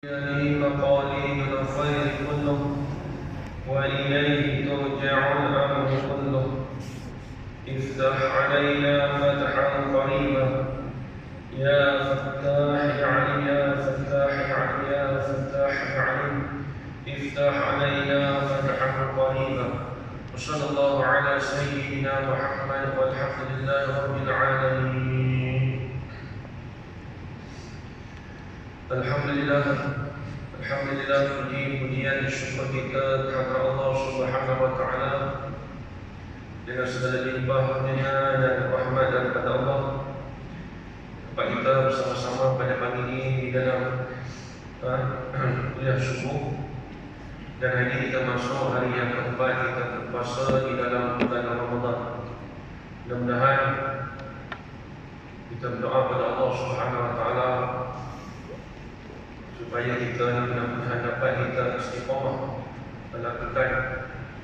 إليه مقاليد الخير كله وإليه ترجع الأمر كله. افتح علينا فتحا قريبا يا فتاح العليم يا فتاح العليم يا فتاح العليم. افتح علينا فتحا قريبا. وصلى الله على سيدنا محمد والحمد لله رب العالمين. Alhamdulillah, puji-pujian syukur kita kepada Allah Subhanahu wa taala dengan segala limpahnya dan rahmat daripada Allah. Dapat kita bersama-sama pada pagi ini di dalam kuliah subuh, dan hari ini kita masuk hari yang keempat kita berpuasa di dalam bulan Ramadan. Mudah-mudahan kita berdoa kepada Allah Subhanahu wa taala supaya kita benar-benar dapat kita istiqamah melakukan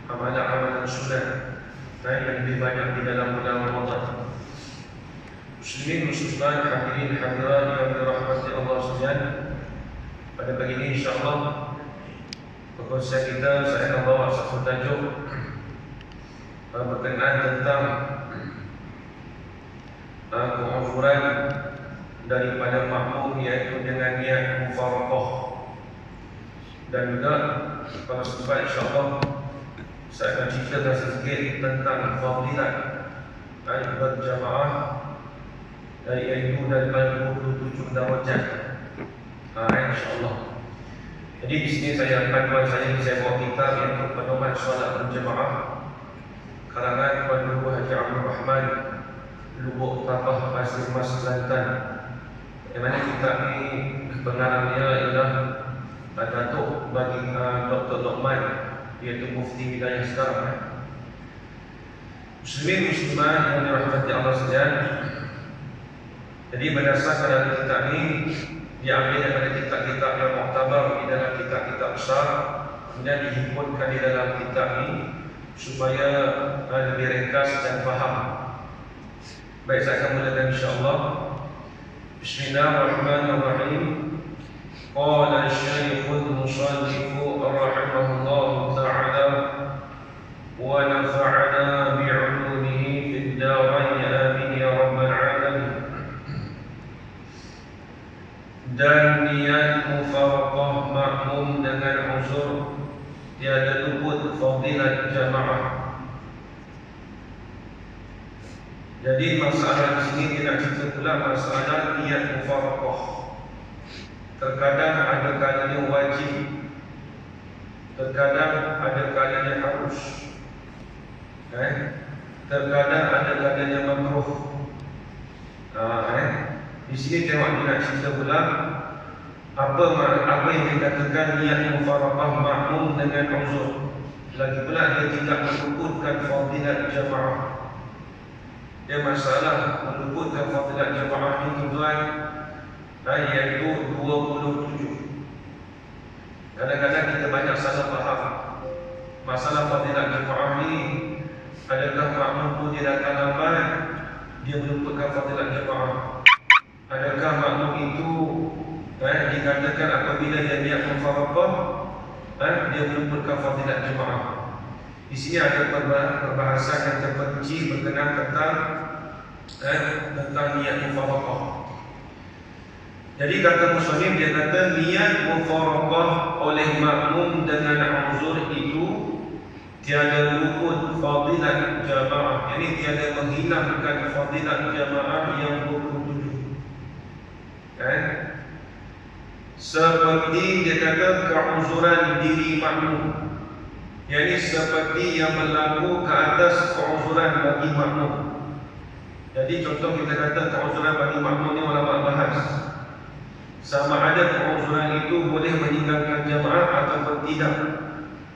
amalan-amalan sunat yang lebih banyak di dalam bulan Ramadan. Muslimin muslimat hadirin hadirat yang dirahmati Allah sekalian, pada pagi ini insya-Allah perkongsian kita saya akan bawa satu tajuk berkenaan tentang penguzuran daripada makmum, iaitu dengan niat mufaraqah. Dan juga pada sempat insya-Allah saya akan ceritakan sedikit tentang fadilat berjamaah, iaitu daripada 27 darajat insya-Allah. Jadi di sini panduan saya bawa kitab iaitu pedoman solat berjamaah karangan Tuan Guru Haji Abdul Rahman, Lubuk Tapah, Pasir Mas, Kelantan. Yang mana kitab ni pengarangnya ialah Datuk bagi Dr. Luqman, iaitu Mufti Wilayah sekarang. Muslimin muslimat yang dirahmati Allah sekalian, jadi berdasarkan dari kitab ni diambil daripada kitab-kitab yang muktabar di dalam kitab-kitab besar, kemudian dihimpunkan di dalam kitab ni supaya lebih ringkas dan faham. Baik, saya akan mulakan insya-Allah. Bismillahirrahmanirrahim. Qala Syekhul Musannif rahimahullahu ta'ala wa nafa'ana bi'ulumihi fid darain amin ya rabbal alamin. Dan niat mufaraqah makmum dengan uzur tiada luput fadilat jamaah. Jadi masalah di sini tidak cerita pula masalah niat mufaraqah. Terkadang ada kalanya wajib, terkadang ada kalanya harus, terkadang ada kalanya makruh. Di sini tengok dia nak cerita pula apa yang dikatakan niat mufaraqah makmum dengan uzur. Lagi pula dia tidak meluputkan fadilat jamaah. Dia masalah meluputkan fadilat jamaah ini tuan, iaitu 27. Kadang-kadang kita banyak salah faham masalah fadilat jamaah ni. Adakah makmum pun dia datang lambat dia meluputkan fadilat jamaah? Adakah makmum itu dikatakan apabila dia niat mufaraqah dia meluputkan fadilat jamaah? Di sini ada perbahasan yang terperinci berkenaan tentang niat mufaraqah. Jadi kata musannif, dia kata niat mufaraqah oleh makmum dengan uzur itu tiada luput fadilat jamaah. Jadi tiada menghilangkan fadilat jamaah yang 27. Seperti dia kata keuzuran diri makmum, yakni seperti yang berlaku ke atas keuzuran bagi makmum. Jadi contoh kita kata keuzuran bagi makmum ni ulama bahas sama ada keuzuran itu boleh meninggalkan jamaah ataupun tidak.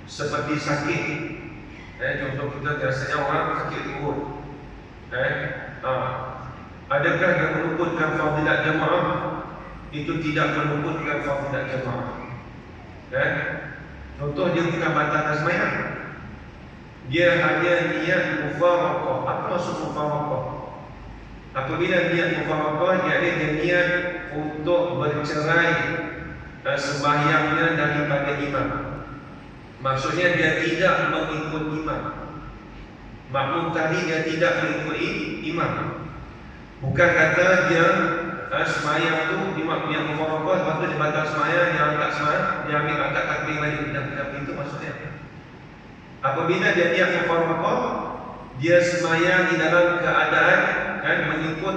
Seperti sakit, contoh kita biasanya orang sakit perut, adakah yang meluputkan fadilat jamaah? Itu tidak meluputkan fadilat jamaah. Contoh dia bukan batalkan sembahyang, dia hanya niat mufaraqah. Apa maksud mufaraqah? Apabila niat mufaraqah, dia niat untuk bercerai sembahyangnya daripada imam. Maksudnya dia tidak mengikut imam. Makmum tadi dia tidak mengikuti imam. Bukan kata dia sembahyang tu imam yang mufaraqah, lepas tu dia batal sembahyang, dia angkat sembahyang, dia ambil angkat takbir balik. Dan itu maksudnya. Apabila dia niat mufaraqah, dia sembahyang di dalam keadaan mengikut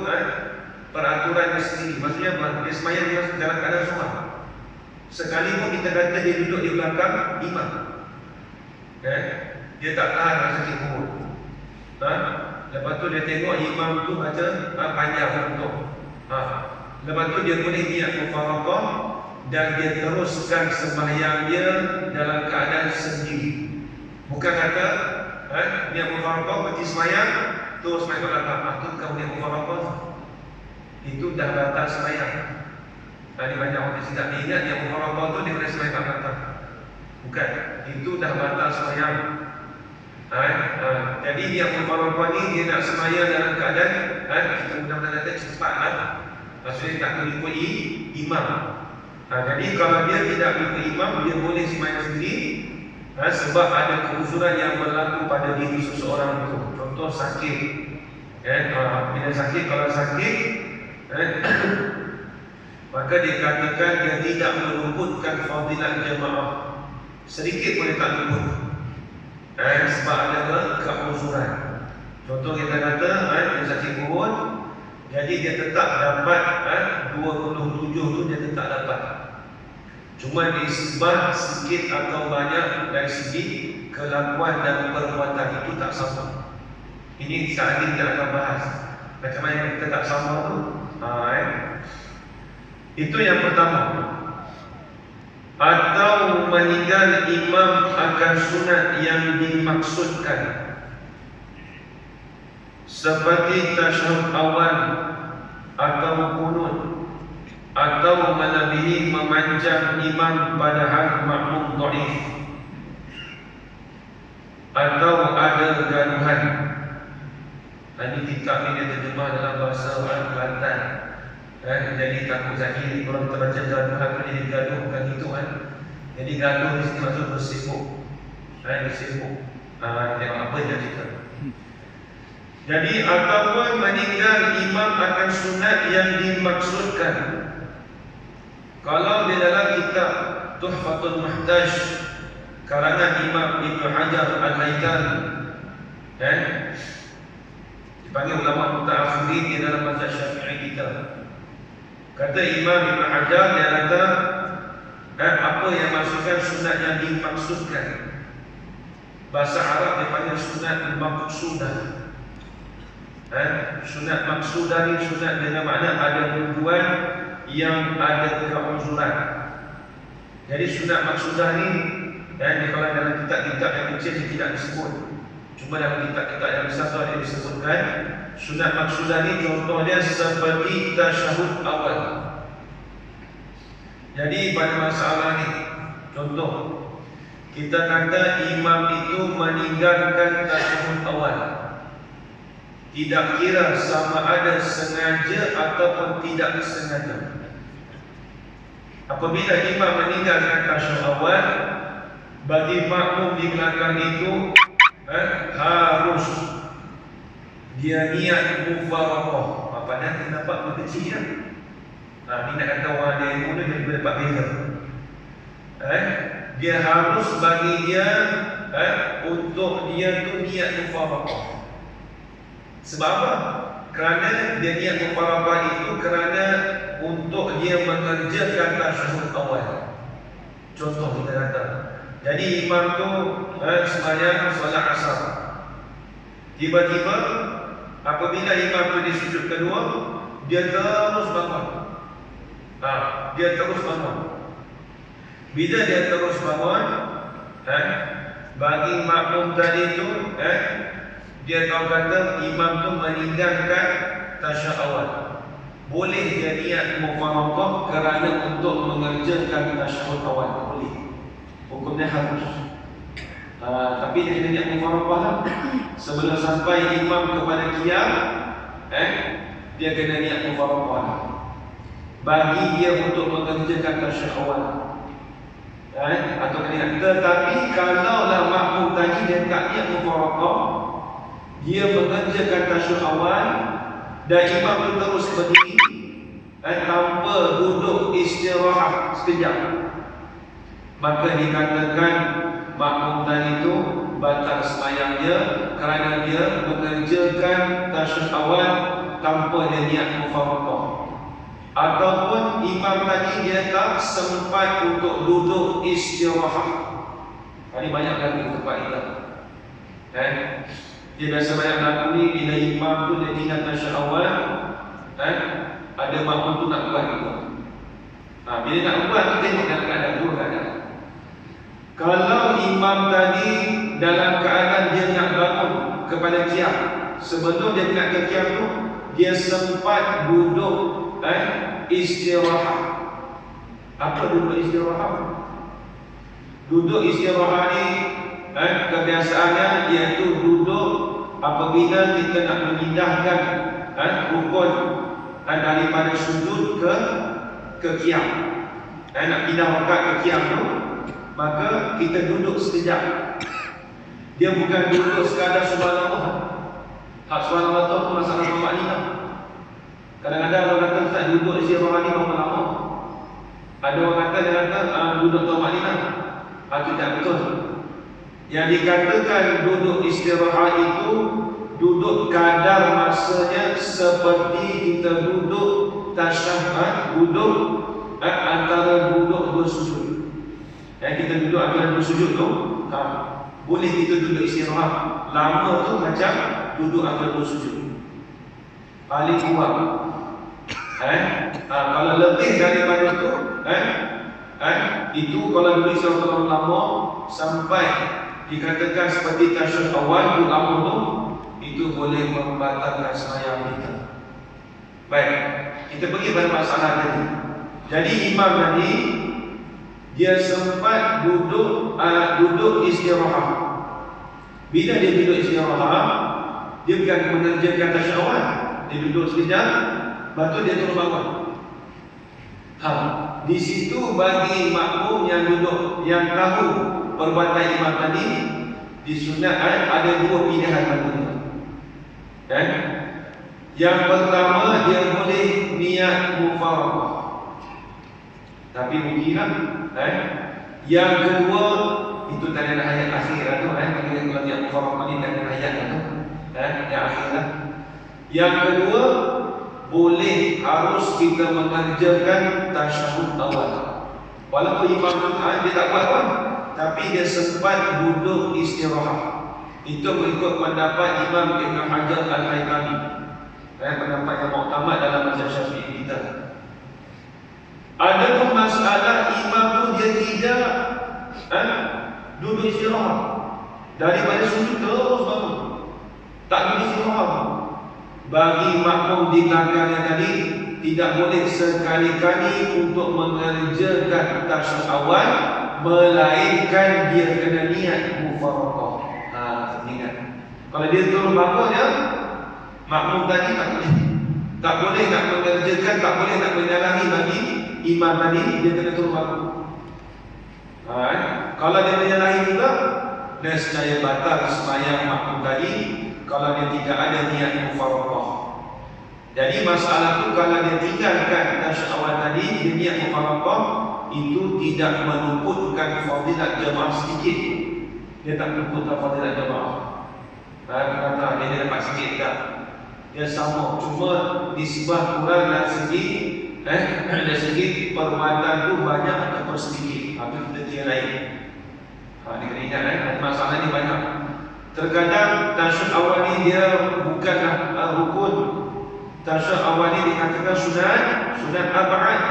peraturannya sendiri. Maksudnya dia sembahyang dalam keadaan solat. Sekalipun kita kata dia duduk di belakang imam, dia tak tahan rasa sakit perut. Lepas tu dia tengok imam tu baca panjang untuk. Lepas tu dia boleh niat mufaraqah dan dia teruskan sembahyang dia dalam keadaan sendiri. Bukan kata niat mufaraqah berhenti sembahyang terus main ke belakang. Tu bukan niat mufaraqah. Itu dah batal sembahyang. Tadi banyak orang tidak ingat niat mufaraqah tu dia boleh sembahyang kat belakang. Bukan, itu dah batal sembahyang. Jadi niat mufaraqah ni dia nak sembahyang dalam keadaan kita mudah-mudahan kata cepat maksudnya tak mengikuti imam. Jadi kalau dia tidak mengikuti imam, dia boleh sembahyang sendiri sebab ada keuzuran yang berlaku pada diri seseorang itu. Contoh sakit. Bila sakit, kalau sakit maka dikatakan dia tidak meluputkan fadilat jemaah. Sedikit boleh tak luput sebab ada keuzuran. Contoh kita kata dia sakit perut, jadi dia tetap dapat 27 tu dia tetap dapat. Cuma disebab sedikit atau banyak dari segi kelakuan dan perbuatan itu tak sama. Ini saat ini kita akan bahas macam mana kita tak sama tu. Itu yang pertama. Atau meninggal imam akan sunat yang dimaksudkan, seperti tasyahud awal atau qunut, atau melebihi memanjang imam padahal makmum dhaif, atau ada gaduhan. Tadi kitab ini dia terjemah dalam bahasa Kelantan. Jadi takut sakit kalau kita baca gaduhan tu jadi gaduh, bukan itu Jadi gaduh di sini maksud bersibuk. Bersibuk. Tengok apa dia cerita. Jadi ataupun meninggal imam akan sunat yang dimaksudkan. Kalau di dalam kitab Tuhfatul Muhtaj karangan Imam Ibn Hajar Al-Haythami, dipanggil ulama mutaakhirin di dalam mazhab Syafi'i kita. Kata Imam Ibn Hajar, dia kata apa yang maksudkan sunat yang dimaksudkan. Bahasa Arab dia panggil sunat maqsudah. Sunat maqsudah ni sunat dengan makna ada tujuan yang ada keuzuran. Jadi sunat maqsudah ni kalau dalam kitab-kitab yang kecil dia tidak disebut. Cuma dalam kitab-kitab yang besar tu dia disebutkan. Sunat maqsudah ni contohnya seperti tasyahud awal. Jadi pada masalah ni, contoh kita kata imam itu meninggalkan tasyahud awal, tidak kira sama ada sengaja ataupun tidak sengaja. Apabila imam meninggalkan tasyahud awal, bagi makmum di belakang itu harus dia niat mufaraqah. Padahal dia nampak berkecil ya. Ni nak kata orang dia ilmu ni dia dapat beza. Dia harus bagi dia untuk dia tu niat mufaraqah. Sebab apa? Kerana dia niat mufaraqah itu kerana untuk dia mengerjakan tasyahud awal. Contoh kita kata, jadi imam tu sembahyang solat asar. Tiba-tiba apabila imam tu di sujud kedua, dia terus bangun. Dia terus bangun. Bila dia terus bangun, bagi makmum tadi tu, dia tahu kata imam tu meninggalkan tasyahud awal. Boleh dia niat mufaraqah kerana untuk mengerjakan tasyahud awal. Boleh. Hukumnya harus. Tapi dia kena niat mufaraqah sebelum sampai imam kepada qiyam, dia kena niat mufaraqah. bagi dia untuk mengerjakan tasyahud awal. Atau kena. Tetapi kalaulah makmum tadi dia tak niat mufaraqah, dia mengerjakan tasyahud awal dan imam tu terus berdiri tanpa duduk istirahat sekejap, maka dikatakan makmum tadi itu batal sembahyang dia kerana dia mengerjakan tasyahud awal tanpa dia niat mufaraqah. Ataupun imam tadi dia tak sempat untuk duduk istirahat. Ini banyak lagi tempat kita. Dia biasa banyak laku ni bila imam tu dia tinggal tasyahud awal, ada makmum tu nak buat juga. Bila nak buat tu tengok dalam keadaan dua keadaan. Kalau imam tadi dalam keadaan dia nak bangun kepada qiyam, sebelum dia nak ke qiyam tu dia sempat duduk istirahat. Apa duduk istirahat? Duduk istirahat ni kebiasaannya iaitu duduk apabila kita nak memindahkan rukun daripada sujud ke qiyam. Nak pindah rakaat ke qiyam tu, maka kita duduk sekejap. Dia bukan duduk sekadar subhanallah. Hak subhanallah tu masalah maknanya. Kadang-kadang orang kata Ustaz duduk istirahat ni berapa lama? Ada orang kata dia kata duduk tamak-lina. Tidak betul. Yang dikatakan duduk istirahat itu duduk kadar masanya seperti kita duduk tasyahud, duduk antara duduk dua sujud. Kita duduk antara dua sujud tu, boleh kita duduk istirahat. Lama tu macam duduk antara dua sujud. Paling kurang. Kalau lebih daripada tu, itu kalau duduk istirahat lama sampai dikatakan seperti tasyahud awal duduk lama tu, itu boleh membatalkan sembahyang kita. Baik, kita pergi pada masalah tadi. Jadi imam tadi dia sempat duduk istirahat. Bila dia duduk istirahat, dia bukan mengerjakan tasyahud awal. Dia duduk sekejap, lepas tu dia terus bangun. Di situ bagi makmum yang duduk, yang tahu perbuatan imam tadi, disunatkan ada dua pilihan baginya. Yang pertama, dia boleh niat mufaraqah, tapi mungkinlah. Yang kedua, itu tadi ada ayat akhir tu, kalau niat mufaraqah ni tadi ada ayat tu, yang akhirlah. Yang kedua, boleh harus kita mengerjakan tasyahud awal. Walaupun imam tu dia tak buat pun, tapi dia sempat duduk istirahat. Itu mengikut pendapat Imam Ibn Hajar Al-Haytami, pendapat yang muktamad dalam mazhab Syafi'i kita. Adapun masalah imam tu dia tidak duduk istirahat, daripada sujud terus bangun, tak duduk istirahat. Bagi makmum di belakangnya tadi tidak boleh sekali-kali untuk mengerjakan tasyahud awal, melainkan dia kena niat mufaraqah. Ingat. Kalau dia turun bangun ya, makmum tadi tak boleh nak mengerjakan, tak boleh nak menyalahi bagi imam tadi, dia kena turun bangun. Kalau dia menyalahi juga, nescaya batal sembahyang makmum tadi kalau dia tidak ada niat mufaraqah. Jadi masalah tu kalau dia tinggalkan tasyahud awal tadi, dia niat mufaraqah, itu tidak menuputkan fadilat jemaah sedikit. Dia tak menuputkan fadilat jemaah. Kata dia dapat sikit tak? Dia sama, cuma nisbah kurang dari segi dari segi perbuatan tu banyak atau sedikit. Itu kita dia lain. Dia kena ingat masalah ni banyak. Terkadang tasyahud awal ni dia bukanlah rukun. Tasyahud awal ni dikatakan sunat arba'an.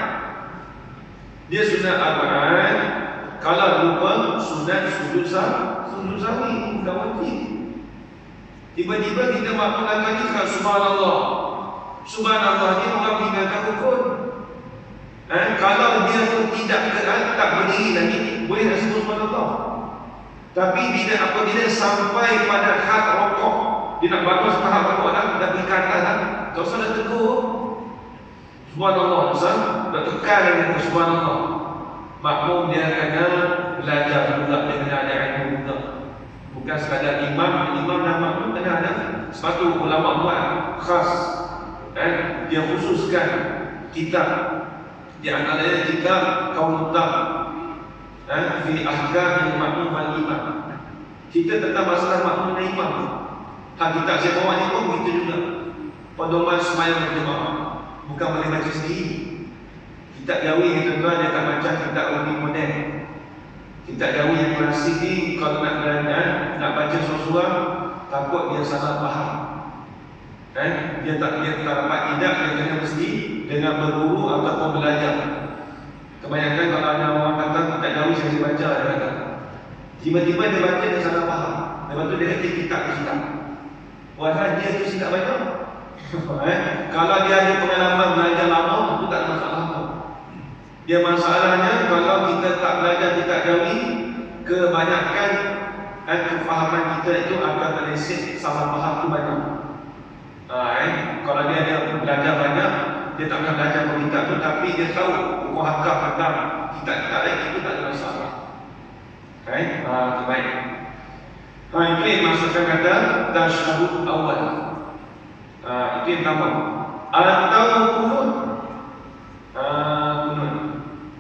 Dia sunat arba'an. Kalau lupa sunat sujud sahwi, bukan wajib. Tiba-tiba kita makmum lagi cakap subhanallah. Subhanallah ni orang tinggalkan rukun. Kalau dia tu tak berdiri lagi, boleh nak sebut subhanallah. Tapi apabila sampai pada had rokok, dia nak bangun sampai had rokok dah pergi ke atas dah, tak usah dah tegur Subhanallah, Ustaz, nak tekan dengan subhanallah. Makmum dia kena belajar juga, dia kena ada ilmu juga. Bukan sekadar imam dan makmum kena ada. Sebab tu ulama buat khas, dia khususkan kitab. Di antaranya kitab Qaumutab fi ahkam makmum wal imam. Kita tentang masalah makmum dan imam. Kitab saya bawa ni pun begitu juga. Pedoman sembahyang berjemaah. Bukan boleh baca sendiri. Kitab Jawi ni tuan-tuan, dia tak macam kitab Umi moden. Kitab Jawi yang klasik ni, kalau nak belajar, nak baca seorang-seorang, takut dia salah faham. Dia tak dapat tidak, dia kena mesti dengan berguru ataupun belajar. Kebanyakan kalau ada orang kata kitab Jawi saya baca, dia kata tiba-tiba dia baca, dia salah faham. Lepas tu dia kata kitab tu silap. Walaupun dia tu silap banyak. Kalau dia ada pengalaman belajar lama, itu tak ada masalah. Dia masalahnya kalau kita tak belajar kitab Jawi, kebanyakan kefahaman kita itu akan terleset, salah faham tu banyak. Kalau dia ada belajar banyak, dia tak pernah belajar kitab tu, tapi dia tahu hukum hakam tentang kitab-kitab lain, itu tak ada masalah. Baik. Itu yang maksudkan kata tasyahud awal. Itu yang pertama. Atau kunut.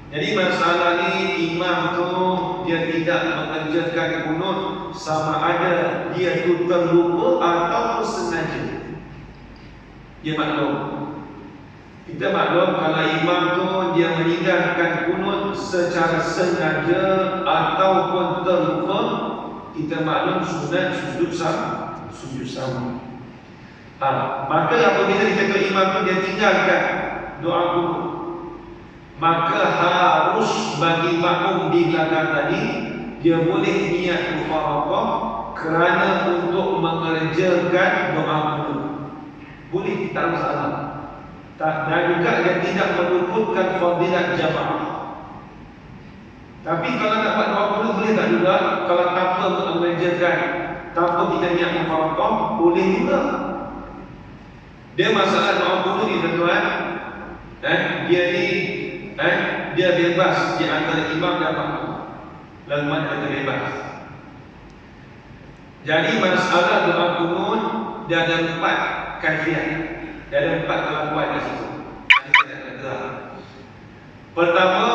Jadi masalah ni imam tu dia tidak mengerjakan kunut sama ada dia tu terlupa atau sengaja. Dia maklum. Kita maklum kalau imam tu dia meninggalkan kunut secara sengaja ataupun terlupa, kita maklum sunat sujud sama. Maka apabila kita imam tu dia tinggalkan doa kunut, maka harus bagi makmum di belakang tadi dia boleh niat mufaraqah kerana untuk mengerjakan doa kunut. Boleh, tak masalah. Dan juga dia tidak meluputkan fadilat jamaah. Tapi kalau nak buat doa kunut boleh tak juga? Kalau tanpa mengerjakan, tanpa kita niat mufaraqah, boleh juga. Dia masalah doa kunut ni tuan-tuan, dia ni dia bebas di antara imam dan makmum. Lalu mana dia bebas. Jadi masalah doa kunut dia ada 4 kaifiat. Dia ada 4 kelakuan di situ. Pertama,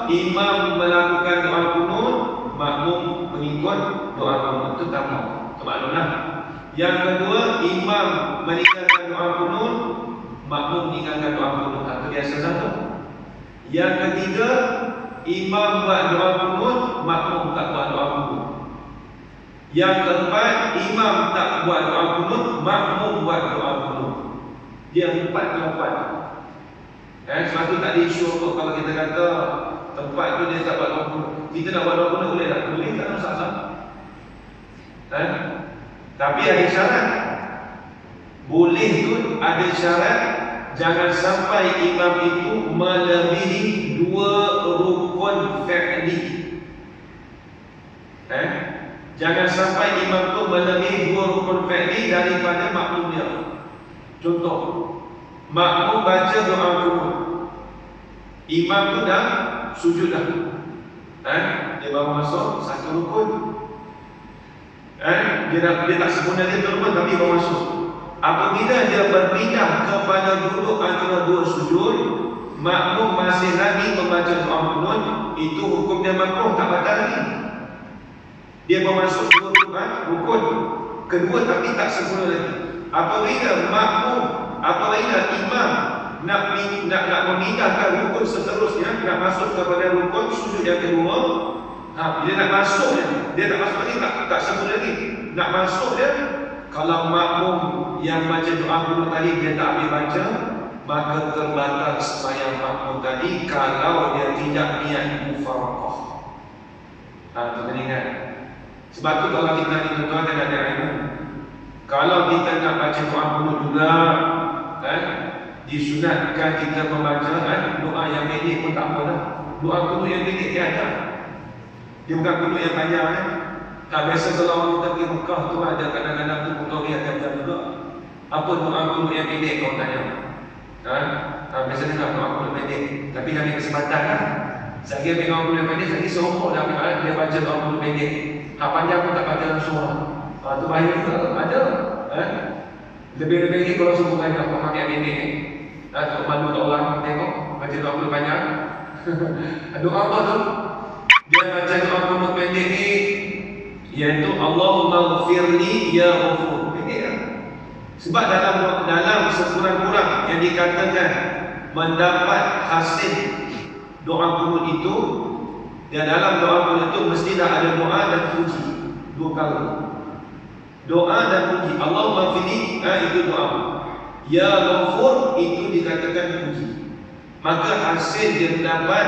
imam melakukan doa kunut, makmum mengikut doa kunut. Itu pertama. Maklumlah. Yang kedua, imam meninggalkan doa kunut, makmum meninggalkan doa kunut. Itu biasa satu. Yang ketiga, imam buat doa kunut, makmum tak buat doa kunut. Yang keempat, imam tak buat doa kunut, makmum buat doa kunut. Dia 4 kelakuan. Sebab tu tak ada isu apa kalau kita kata tempat tu dia tak buat doa kunut. Kita nak buat doa kunut boleh tak? Boleh, tak ada masalah. Tapi ada syarat. Boleh tu ada syarat. Jangan sampai imam itu melebihi 2 rukun fi'li. Jangan sampai imam itu melebihi 2 rukun fi'li daripada makmum dia. Contoh, makmum baca doa kunut, imam tu dah sujud dah. Dia baru masuk 1 rukun. Dia tak sempurna dia turun tapi baru masuk. Apabila dia berpindah kepada duduk antara 2 sujud, makmum masih lagi membaca doa kunut, itu hukum dia makruh, tak batal lagi. Dia bermasuk 2 rukun kedua tapi tak sempurna lagi. Apabila imam nak memindahkan rukun seterusnya, nak masuk kepada rukun sujud yang kedua, bila nak masuk dia tak masuk lagi, tak sempurna lagi. Nak masuk dia, kalau makmum yang baca doa kunut tadi dia tak habis baca, maka terbatal sembahyang makmum tadi kalau dia tidak niat mufaraqah. Tuan ingat. Sebab tu kalau kita ni tuan dan ada ilmu, kalau kita nak baca doa kunut juga, disunatkan kita membaca doa yang pendek pun tak apa dah. Doa kunut yang pendek dia ada. Dia bukan kunut yang panjang biasa kalau orang kita pergi Mekah tu ada kadang-kadang tu pun dia akan juga. Apa doa kunut yang pendek kau tanya? Biasanya nak doa mulut pendek, tapi kami kesempatan lah. Saya ambil doa mulut pendek, saya seronok dah ambil dia baca doa mulut pendek. Hak panjang pun tak baca langsung lah. Tu bahaya juga, ada. Lebih-lebih ni kalau semua banyak orang pakai pendek ni. Tak malu tak orang tengok baca doa mulut panjang. Doa apa tu? Dia baca doa mulut pendek ni, iaitu Allahumma ghfirli ya ghafur. Pendek lah. Sebab dalam sekurang-kurang yang dikatakan mendapat hasil doa kunut itu, dan dalam doa kunut itu mestilah ada doa dan puji. Dua kali. Doa dan puji. Allahumma ghfirli, itu doa. Ya ghafur itu dikatakan puji. Maka hasil dia mendapat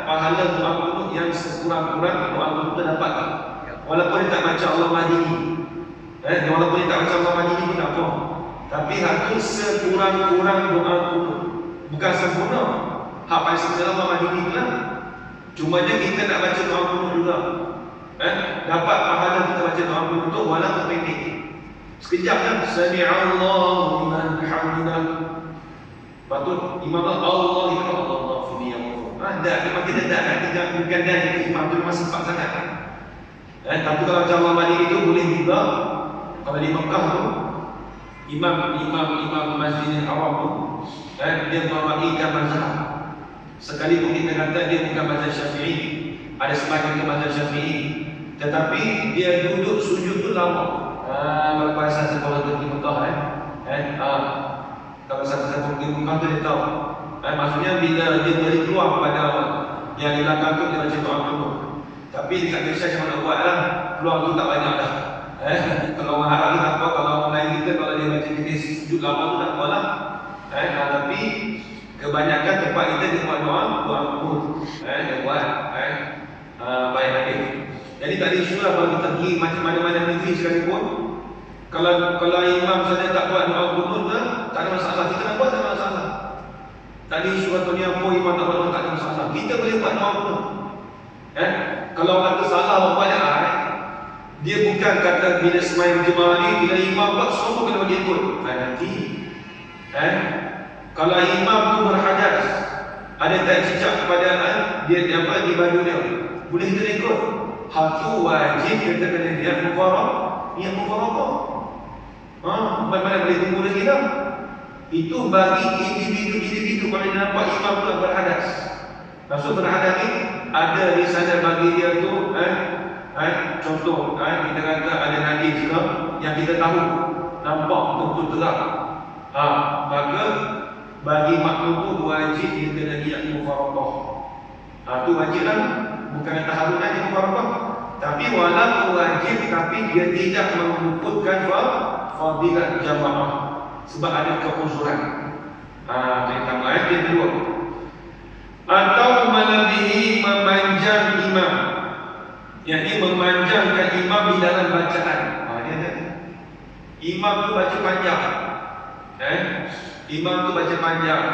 pahala doa kunut yang sekurang-kurang doa kunut itu dapat. Walaupun dia tak baca Allah Madini, walaupun dia tak baca Allah Madini pun tak apa. Tapi hak tu sekurang-kurang doa kunut. Bukan sempurna. Hak paling sempurna Allah Madini tu lah. Cuma je kita nak baca doa kunut juga. Dapat pahala kita baca doa kunut tu walaupun pendek. Sekejap kan, Sami'allahu liman hamidah. Lepas tu imam Allah itu Allah fi Allah. Dia makin dekat kan, tidak bukan dia imam tu memang sempat sangat. Tapi kalau macam Allah Madini itu boleh juga. Kalau di Mekah tu imam Masjidil Haram tu dia mewakilkan mazhab. Sekalipun kita kata dia bukan mazhab Syafi'i, ada semakin ke mazhab Syafi'i, tetapi dia duduk sujud tu lama. Kalau pasal sekolah tu di Mekah kalau saya pergi Mekah tu dia tahu. Maksudnya bila dia boleh keluar pada yang di belakang tu dia baca doa kunut. Tapi dekat Malaysia macam mana buat lah, keluar tu tak banyak dah. Kalau orang Arab ni tak apa, kalau orang lain kita kalau dia baca jenis sujud lama tu tak apa lah. Tapi kebanyakan tempat kita dia buat doa kunut. Dia buat baik lagi. Jadi tak ada isu lah kalau kita pergi macam mana-mana negeri sekalipun. Kalau imam saja tak buat doa kunut tu, tak ada masalah. Kita nak buat tak ada masalah. Tak ada isu atau ni apa imam tak buat, tak ada masalah. Kita boleh buat doa kunut. Kalau orang tu salah banyak dia bukan kata bila semayang jemaah ni, bila imam buat semua kena bagi ikut. Nanti kalau imam tu berhadas, ada tak cicak kepada dia di baju dia, boleh kita ikut. Hal tu wajib kita kena niat mufaraqah. Mana boleh tunggu lagi dah. Itu bagi individu kalau dia nampak imam tu berhadas. Maksud berhadas ni ada di sana bagi dia tu contoh kita kata ada najis ke yang kita tahu nampak betul terang. Maka bagi makmum tu wajib dia kena niat mufaraqah. Tu wajib lah. Bukan kata harus najis mufaraqah. Tapi walaupun wajib, tapi dia tidak meluputkan fadilat jamaah sebab ada keuzuran. Yang tambahan dia kedua. Atau melebihi memanjang imam, yakni memanjangkan imam di dalam bacaan. Dia ada imam tu baca panjang. Imam tu baca panjang.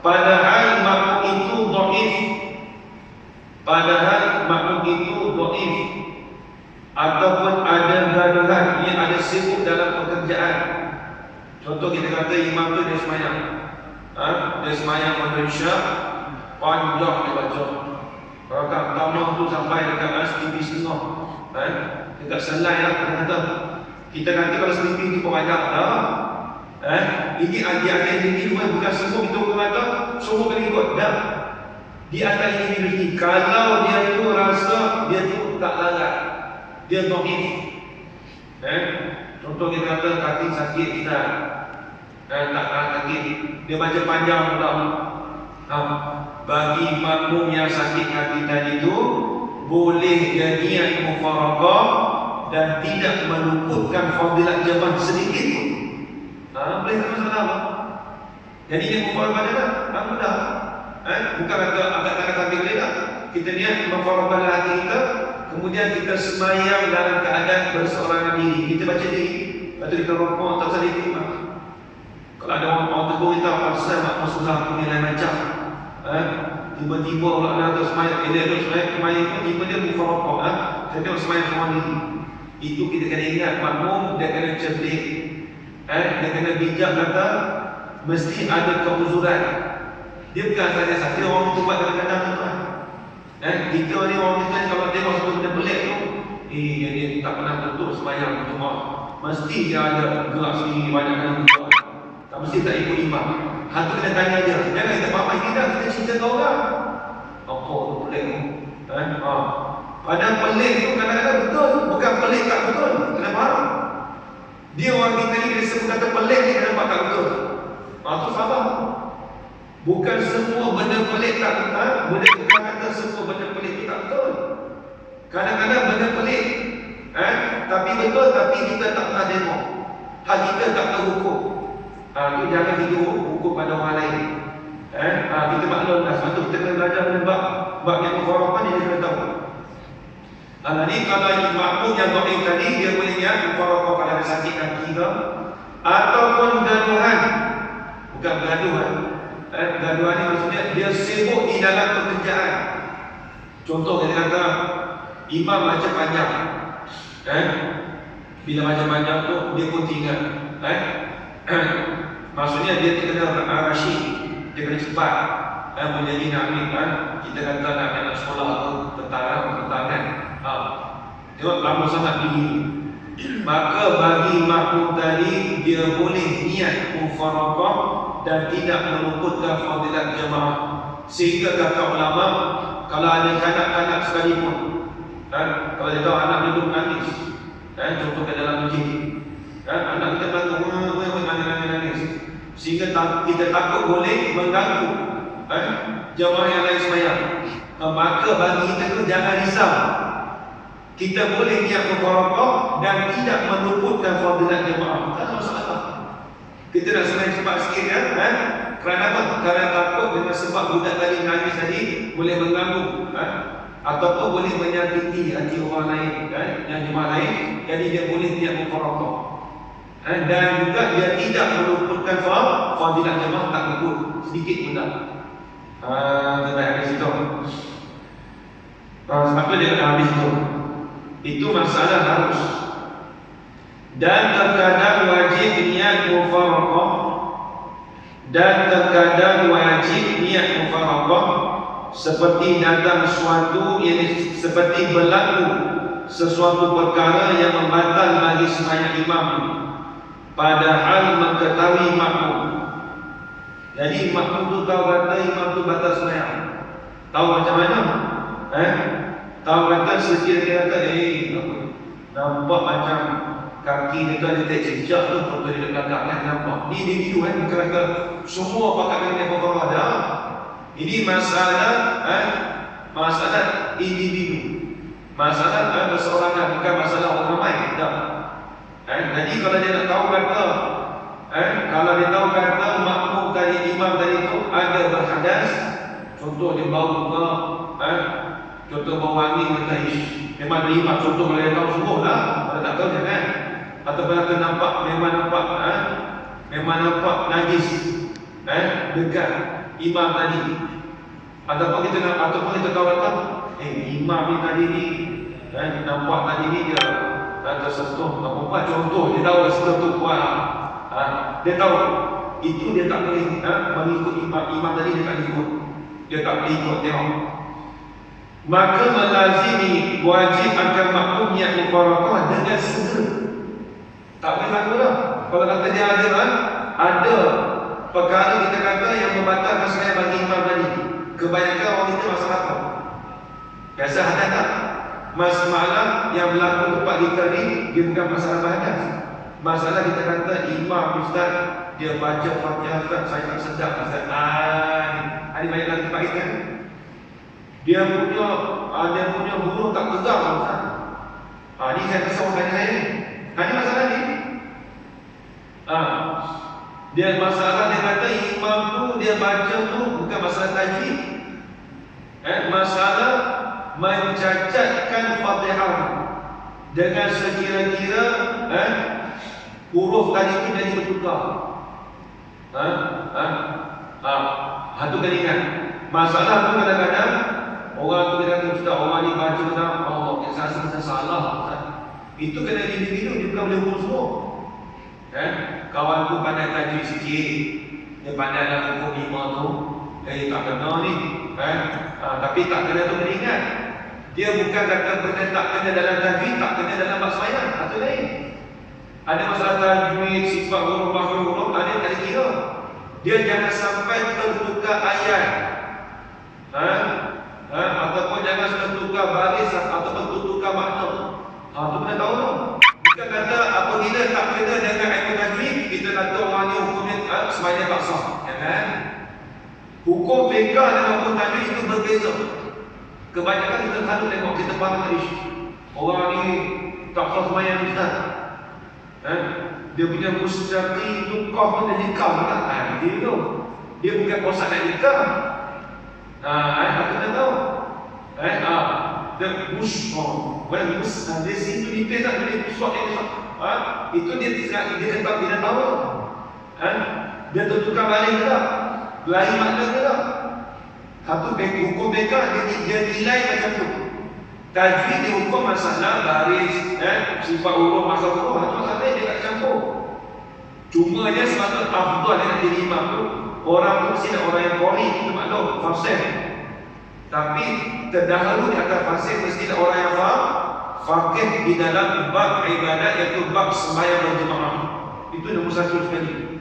Padahal makmum itu dhaif. Ataupun ada gaduhan, ia ada sibuk dalam pekerjaan. Contoh kita kata imam tu dia semayang. Dia semayang maghrib isyak, panjang dia baca. Rakaat pertama tu sampai dekat setengah setengah. Dekat selai lah kata. Kita kata kalau seliping tu panjang dah. Ini adik-adik individu bukan semua kita kata semua kena ikut dah. Di atas individu kalau dia tu rasa dia tu tak larat, dia dhaif. Contoh kita kata kaki sakit kita tak sakit, dia baca panjang pula. Bagi makmum yang sakit kaki tadi tu boleh dia niat mufaraqah dan tidak meluputkan fadilat jamaah sedikit pun. Boleh tak masalah apa? Jadi dia mufaraqah jangan, mudah. Bukan kata agak tak kata boleh tak. Kita niat mufaraqah hati kita, kemudian kita semayang dalam keadaan berseorangan diri. Kita baca diri, lepas tu kita rokok tak salah imam. Kalau ada orang tegur kita pasal makmum susah punya lain macam. Tiba-tiba pula dia atas semayang, dia semayang tiba dia mufaraqah. Saya tengok semayang seorang diri. Itu kita kena ingat makmum dia kena cerdik. Dia kena bijak kata mesti ada keuzuran. Dia bukan saja orang tu buat kadang-kadang tuan. Kita ni orang kita kalau tengok satu benda pelik tu, dia tak pernah tutup sembahyang Jumaat. Mesti dia ada gerak sendiri banyak kali gerak. Tak mesti tak ikut imam. Hatu kena tanya dia. Jangan kita faham ini dah, kita cerita ke orang. Apa tu pelik tu? Padahal pelik tu kadang-kadang betul. Bukan pelik tak betul. Kena faham. Dia orang kita ni dia sebut kata pelik ni nampak tak betul. Tu sabar. Bukan semua benda pelik tak betul. Benda bukan kata semua benda pelik itu tak betul. Kadang-kadang benda pelik tapi betul, tapi kita tak pernah tengok. Hak kita tak tahu hukum. Itu jangan kita hukum pada orang lain. Kita maklum dah. Sebab tu kita kena belajar benda bab yang mufaraqah ni, dia kena tahu. Ni kalau makmum yang dhaif tadi, dia boleh ingat mufaraqah kalau ada sakit kaki ke, ataupun gaduhan. Bukan bergaduhan. Gaduhan ni maksudnya dia sibuk di dalam pekerjaan. Contoh kita kata imam baca panjang. Bila baca panjang tu dia pun tinggal. Maksudnya dia kena rasyid, dia kena cepat. Menjadi nak ambil kita kata nak sekolah tu tentang tengok lama sangat tinggi. Maka bagi makmum tadi dia boleh niat mufaraqah dan tidak meluputkan fadilat jemaah. Sehingga kata ulama, kalau ada kanak-kanak sekalipun, kalau dia tahu anak dia duduk nangis, contohnya dalam masjid, anak kita nangis, sehingga kita takut boleh mengganggu jemaah yang lain sembahyang, maka bagi kita tu jangan risau. Kita boleh niat mufaraqah dan tidak meluputkan fadilat jemaah. Tak ada masalah. Kita nak sembahyang cepat sikit kan? Kerana apa? Kerana takut dengan sebab budak tadi nangis tadi boleh mengganggu ataupun boleh menyakiti hati orang lain yang jemaah lain. Jadi dia boleh niat mufaraqah. Dan juga dia tidak meluputkan fadilat jemaah, tak luput sedikit pun tak. Kita ada situ. Sebab tu dia kena habis tu. Itu masalah harus. Dan terkadang wajib niat mufaraqah. Dan terkadang wajib niat mufaraqah seperti datang suatu yang seperti berlaku sesuatu perkara yang membatal bagi sembahyang imam, padahal mengetahui makmum. Jadi makmum tu tahu kata imam tu batal sembahyang. Tahu macam mana? Tahu kata sekiranya kata nampak macam kaki dia tu ada jejak tu, foto dia belakang kan, nampak. Ni individu bukan kata semua pakai dengan apa ada. Ini masalah individu. Masalah berseorangan, bukan masalah orang ramai. Tak. Jadi kalau dia nak tahu kata kalau dia tahu kata makmum tadi, imam tadi tu ada berhadas, contoh dia bau ke, contoh bau wangi kata memang ada imam, contoh kalau dia tahu semua lah. Kalau tak tahu jangan. Ataupun kita nampak memang nampak najis dekat imam tadi. Ataupun kita tahu kata imam ni tadi ni nampak tadi ni dia tersentuh apa contoh dia tahu sentuh tu kuat. Dia tahu itu dia tak boleh mengikut imam tadi, dia tak ikut. Dia tak boleh ikut tengok. Maka melazimi wajib akan makmum niat mufaraqah dengan segera. Tak boleh laku lah. Kalau kata dia ada perkara kita kata yang membatalkan sembahyang bagi imam tadi. Kebanyakan orang kita masalah apa? Biasa hadas tak? Masalah yang berlaku tempat kita ni, dia bukan masalah hadas. Masalah kita kata imam ustaz dia baca Fatihah ustaz, saya tak sedap ustaz. Ada banyak dalam tempat kita. Dia punya huruf tak tegak ustaz. Ni saya rasa orang tanya saya ni. Ini masalah ni. Dia masalah dia kata imam tu dia baca tu bukan masalah tajwid. Masalah mencacatkan Fatihah dengan sekira-kira huruf tadi itu jadi bertukar. Itu kena ingat. Masalah tu kadang-kadang orang tu dia kata ustaz, orang ni baca dalam Allah saya rasa salah ustaz. Itu kena individu, dia bukan boleh urus semua. Kawan tu pandai tajwid sikit, dia pandai dalam hukum 5 tu, tak kena ni, tapi tak kena tu meninggal. Dia bukan kata benda tak kena dalam tajwid, tak kena dalam bab sembahyang, atau lain. Ada masalah tajwid, sifat huruf, makhruf huruf, ada tak kira. Dia jangan sampai tertukar ayat, ataupun jangan tertukar baris ataupun tertukar makna. Tu kena tahu tu. Bukan kata apabila tak kena dengan ilmu tajwid, kita kata orang ni hukumnya sembahyang tak sah. Jangan. Hukum fiqah dan hukum tajwid itu berbeza. Kebanyakan kita selalu tengok, kita faham tadi, orang ni tak sah sembahyang Ustaz. Dia punya mustaqi tukah pun dia nikah kan? Dia tu. Dia bukan kosak nak nikah. Aku tak tahu. Dia dari situ nipis tak boleh pusat dia. Itu dia kata dia tahu. Dia tertukar balik ke tak? Lain makna ke tak? Satu hukum mereka dia nilai macam tu. Tajwid dia hukum masalah baris, sifat huruf, masalah huruf, itu masalah dia tak campur. Cuma dia sepatutnya afdal yang jadi imam tu, orang tu mesti orang yang qori, kita maklum, fasih. Tapi terdahulu di atas fasih mesti orang yang faham, faqih di dalam bab ibadat, iaitu bab sembahyang berjemaah. Itu nombor satu sekali.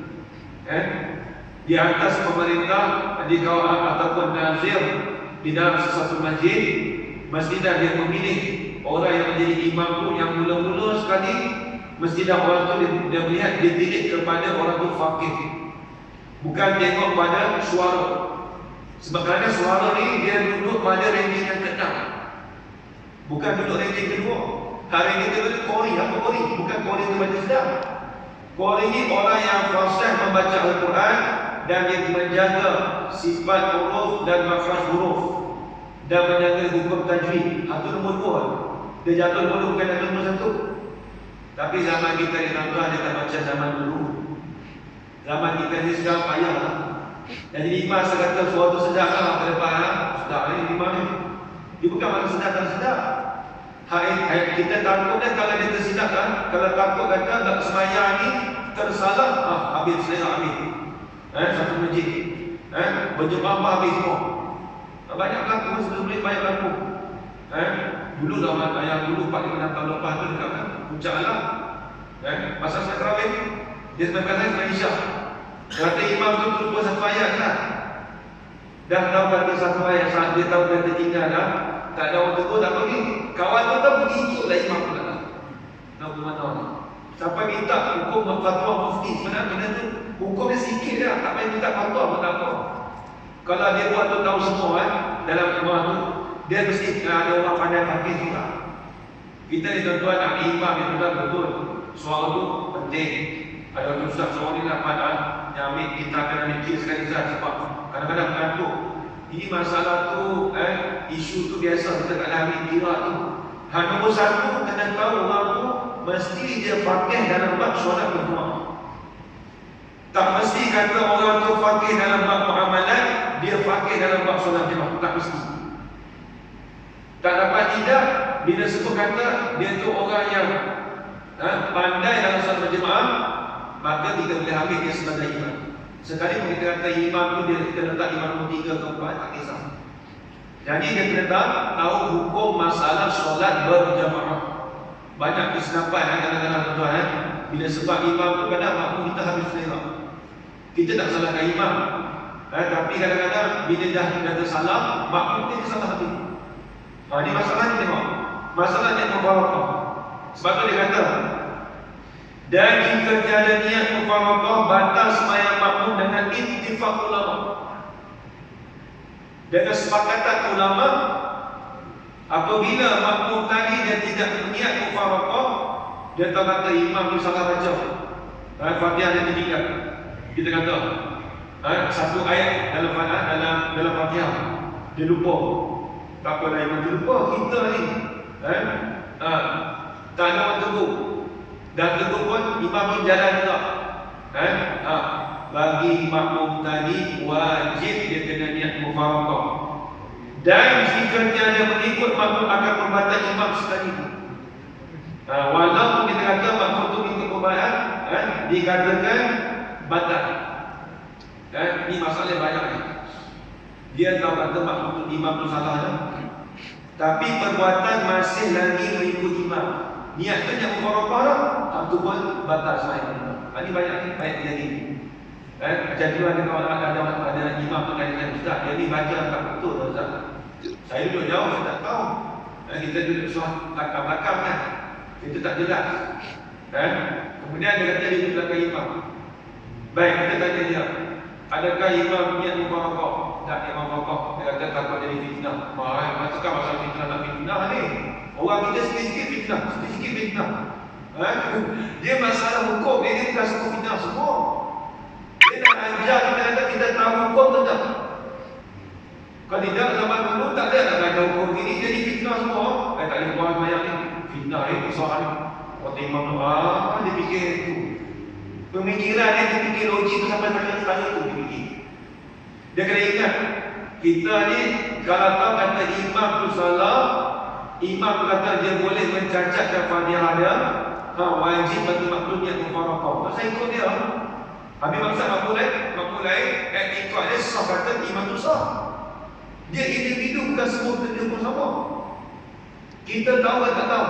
Di atas pemerintah, di kawasan ataupun nazir di dalam sesuatu masjid, mestilah dia memilih orang yang menjadi imam tu yang mula-mula sekali, mestilah orang tu dia melihat, dia tilik kepada orang tu faqih, bukan tengok pada suara. Sebab kerana suara ni dia duduk pada ranking yang ke-6, bukan duduk ranking kedua. Hari ini dia duduk qori. Apa qori? Bukan qori tu baca sedap. Qori ni orang yang fasih membaca Al-Quran dan dia menjaga sifat huruf dan makhraj huruf dan menjaga hukum tajwid. Itu nombor 2. Dia jatuh nombor 2, bukan jatuh nombor 1. Tapi zaman kita ni tuan-tuan, dia tak macam zaman dulu. Zaman kita ni sekarang payah lah. Jadi imam kata suara tu sedap lah ke depan, sedap ni imam ni. Dia bukan maksud sedap tak sedap. Kita takut kan kalau dia tersilap kan. Kalau takut kata tak sembahyang ni tersalah, habis selera habis. Satu masjid, berjemaah habis semua. Banyak berlaku, sebelum banyak berlaku. Dulu zaman ayah dulu 4-5 tahun lepas tu dekat Puncak Alam, masa Sakrawin, dia sebenarnya Malaysia. Kata imam tu lupa satu ayat lah. Dah tahu kata satu ayat, saat dia tahu kata tinggal dah, tak ada orang tegur, tak pergi. Kawan tu tak pergi, ikutlah imam pula lah. Nak ke mana ni? Sampai minta hukum fatwa mufti. Sebenarnya benda tu hukum dia sikit dah, tak payah minta fatwa pun tak apa. Kalau dia buat tu tahu semua dalam rumah tu, dia mesti ada orang pandai fakir juga. Kita ni tuan-tuan nak imam yang betul-betul suara tu penting. Ada orang ustaz seorang ni lah padahal yang ambil, kita akan mikir sekali sahaja sebab kadang-kadang mengantuk. Ini masalah tu, isu tu biasa kita tak nak ambil kira tu. Nombor 1, kena tahu orang tu mesti dia fakir dalam bab solat berjemaah. Tak mesti kata orang tu fakir dalam bab muamalat, dia fakir dalam bab solat jemaah. Tak mesti. Tak dapat tidak bila sebut kata dia tu orang yang pandai dalam solat berjemaah, maka kita boleh ambil dia sebagai imam. Sekali pun kita kata imam tu dia kita letak imam nombor 3 ke 4, tak kisah. Jadi dia kena tahu hukum masalah solat berjemaah. Banyak kesilapan kadang-kadang tuan-tuan, bila sebab imam tu kadang makmum kita habis selera. Kita tak salahkan imam, tapi kadang-kadang bila dah tersalah, makmum kita salah hati. Ini masalah ni tengok. Masalah niat mufarakah. Sebab tu dia kata, dan jika tiada niat mufarakah, batal sembahyang makmum dengan ittifaq ulama. Dengan sepakatan ulama, apabila makmum tadi dia tidak berniat mufarakah, dia tahu kata imam tu salah baca, Fatihah dia tertinggal. Kita kata satu ayat dalam Fatihah dia lupa. Tak apalah imam tu lupa, kita ni tak ada orang tegur. Dan tegur pun imam pun jalan juga. Bagi makmum tadi wajib dia kena niat mufarakah. Dan jika tiada mengikut, makmum akan perbuatan imam sekali. Walaupun kita kata makmum tu ikut perbuatan, dikatakan batal. Ini masalah yang banyak ni. Dia tahu kata maksud imam tu salah dah, tapi perbuatan masih lagi mengikut imam. Niatnya yang mufaraqah dah, satu pun batal sembahyang. Ini banyak jadi. Macam tu ada kawan ada imam tu kata ustaz, dia ni baca tak betul tak ustaz. Saya duduk jauh, saya tak tahu. Kita duduk belakang-belakang kan. Itu tak jelas. Kemudian dia kata dia duduk belakang imam. Baik, kita tanya dia, adakah imam niat mufaraqah? Tak, imam mufaraqah. Dia kata takut jadi fitnah. Masukkan masalah fitnah nak fitnah ni. Orang kita sikit-sikit fitnah, sikit-sikit fitnah. Dia masalah hukum, dia bukan semua fitnah semua. Dia nak ajar kita kata kita tahu hukum tu tak? Kalau tidak zaman dulu tak ada nak baca hukum ini, jadi fitnah semua. Tak boleh buat banyak ni. Fitnah ni, soal ni. Waktu imam tu, dia fikir itu. Pemikiran dia fikir logik tu sampai tanya tu dia fikir. Dia kena ingat, kita ni kalau tahu kata imam tu salah, imam tu kata dia boleh mencacatkan Fatihah dia, wajib bagi makmum yang mufaraqah. Saya ikut dia. Habis maksud makmum lain, ikut dia sah kata imam tu sah. Dia individu, bukan semua benda pun sama. Kita tahu atau tak tahu?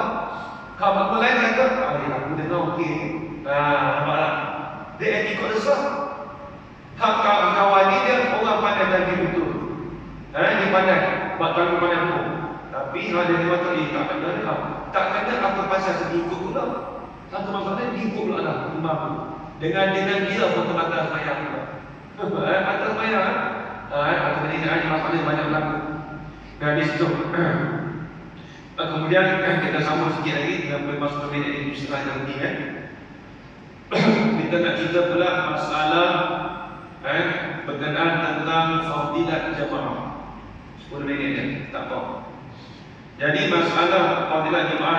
Kalau makmum lain kata, aku dengar okey. Nampak tak? Dia ikut dia sah. Kawan ni dia orang pandai lagi betul. Dia pandai. Bakal pandai betul. Tapi ada dia kata, tak kena dah. Tak kena apa pasal sedikit pula. Satu masalahnya dia pula lah imam tu. Dengan dia pun terbatas sembahyang pula. Atas sembahyang. Atau tadi ada masalah banyak berlaku. Dan di situ. Kemudian kita sambung sikit lagi dengan masuk ke minit ini setengah yang lebih kita nak cerita pula masalah berkenaan tentang fadilat jamaah. 10 minit je, tak apa. Jadi masalah fadilat jamaah